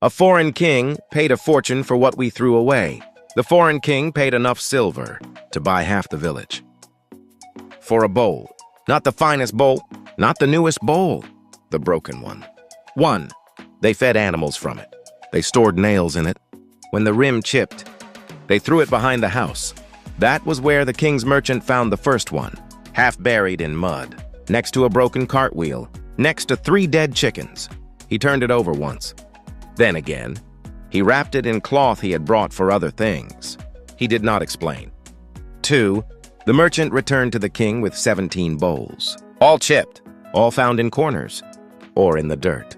A foreign king paid a fortune for what we threw away. The foreign king paid enough silver to buy half the village. For a bowl. Not the finest bowl, not the newest bowl, the broken one. 1. They fed animals from it. They stored nails in it. When the rim chipped, they threw it behind the house. That was where the king's merchant found the first one, half buried in mud, next to a broken cartwheel, next to 3 dead chickens. He turned it over once. Then again, he wrapped it in cloth he had brought for other things. He did not explain. 2. The merchant returned to the king with 17 bowls, all chipped, all found in corners, or in the dirt,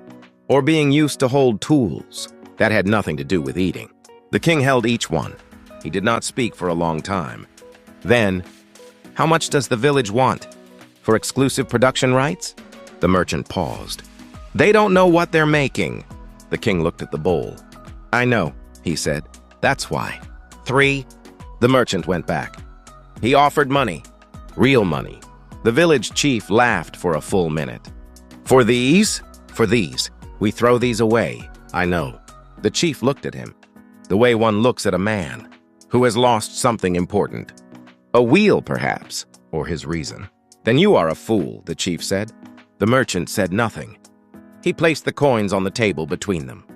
or being used to hold tools that had nothing to do with eating. The king held each one. He did not speak for a long time. Then, how much does the village want? For exclusive production rights? The merchant paused. They don't know what they're making. The king looked at the bowl. I know, he said. That's why. 3. The merchant went back. He offered money. Real money. The village chief laughed for a full minute. For these? For these. We throw these away. I know. The chief looked at him, the way one looks at a man who has lost something important. A wheel, perhaps, or his reason. Then you are a fool, the chief said. The merchant said nothing. He placed the coins on the table between them.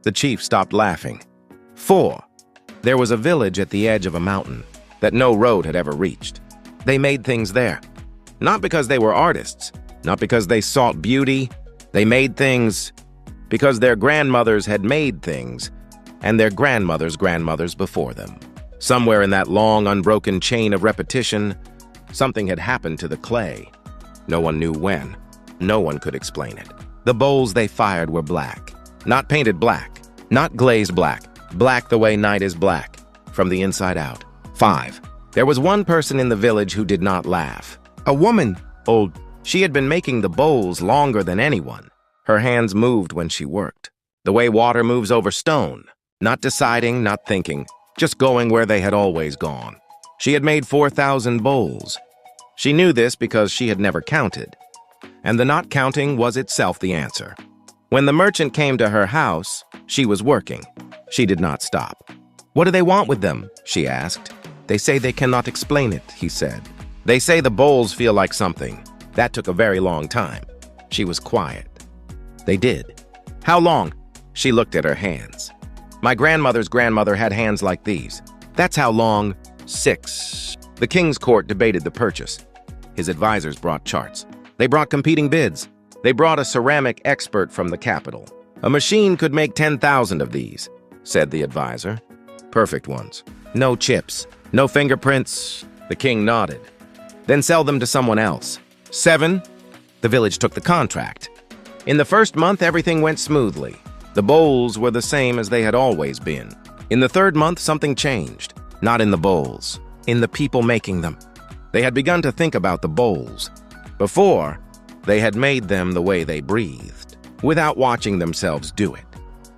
The chief stopped laughing. 4. There was a village at the edge of a mountain that no road had ever reached. They made things there. Not because they were artists, not because they sought beauty. They made things because their grandmothers had made things, and their grandmothers' grandmothers before them. Somewhere in that long, unbroken chain of repetition, something had happened to the clay. No one knew when. No one could explain it. The bowls they fired were black. Not painted black. Not glazed black. Black the way night is black, from the inside out. 5. There was one person in the village who did not laugh. A woman, old. She had been making the bowls longer than anyone. Her hands moved when she worked, the way water moves over stone, not deciding, not thinking, just going where they had always gone. She had made 4,000 bowls. She knew this because she had never counted, and the not counting was itself the answer. When the merchant came to her house, she was working. She did not stop. What do they want with them? She asked. They say they cannot explain it, he said. They say the bowls feel like something. That took a very long time. She was quiet. They did. How long? She looked at her hands. My grandmother's grandmother had hands like these. That's how long. 6. The king's court debated the purchase. His advisors brought charts. They brought competing bids. They brought a ceramic expert from the capital. A machine could make 10,000 of these, said the advisor. Perfect ones. No chips. No fingerprints. The king nodded. Then sell them to someone else. 7. The village took the contract. In the first month, everything went smoothly. The bowls were the same as they had always been. In the 3rd month, something changed. Not in the bowls, in the people making them. They had begun to think about the bowls. Before, they had made them the way they breathed, without watching themselves do it.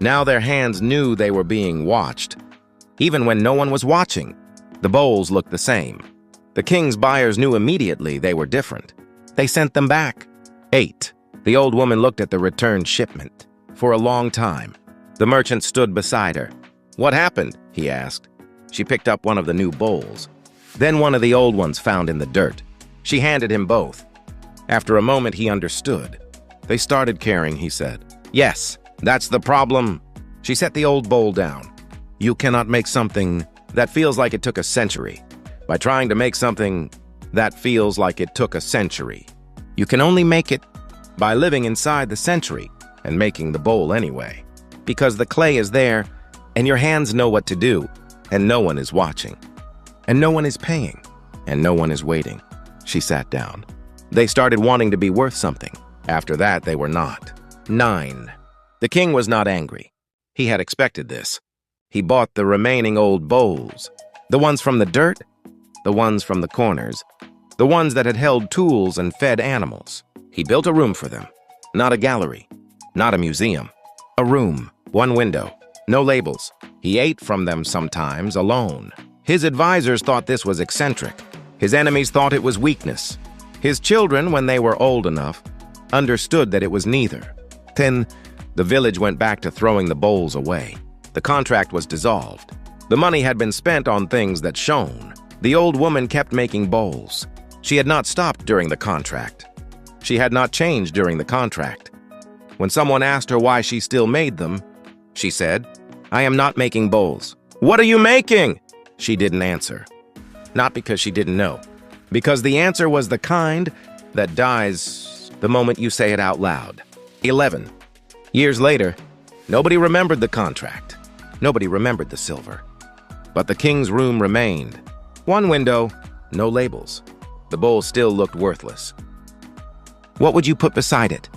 Now their hands knew they were being watched. Even when no one was watching, the bowls looked the same. The king's buyers knew immediately they were different. They sent them back. 8. The old woman looked at the returned shipment. For a long time, the merchant stood beside her. What happened? He asked. She picked up one of the new bowls. Then one of the old ones found in the dirt. She handed him both. After a moment, he understood. They started caring, he said. Yes, that's the problem. She set the old bowl down. You cannot make something that feels like it took a century by trying to make something that feels like it took a century. You can only make it by living inside the century and making the bowl anyway. Because the clay is there, and your hands know what to do, and no one is watching. And no one is paying, and no one is waiting. She sat down. They started wanting to be worth something. After that, they were not. 9. The king was not angry. He had expected this. He bought the remaining old bowls. The ones from the dirt, the ones from the corners, the ones that had held tools and fed animals. He built a room for them. Not a gallery, not a museum. A room, one window, no labels. He ate from them sometimes alone. His advisors thought this was eccentric. His enemies thought it was weakness. His children, when they were old enough, understood that it was neither. Then The village went back to throwing the bowls away. The contract was dissolved. The money had been spent on things that shone. The old woman kept making bowls. She had not stopped during the contract. She had not changed during the contract. When someone asked her why she still made them, she said, "I am not making bowls." "What are you making?" She didn't answer. Not because she didn't know, because the answer was the kind that dies the moment you say it out loud. 11. Years later, nobody remembered the contract. Nobody remembered the silver. But the king's room remained. One window, no labels. The bowl still looked worthless. What would you put beside it?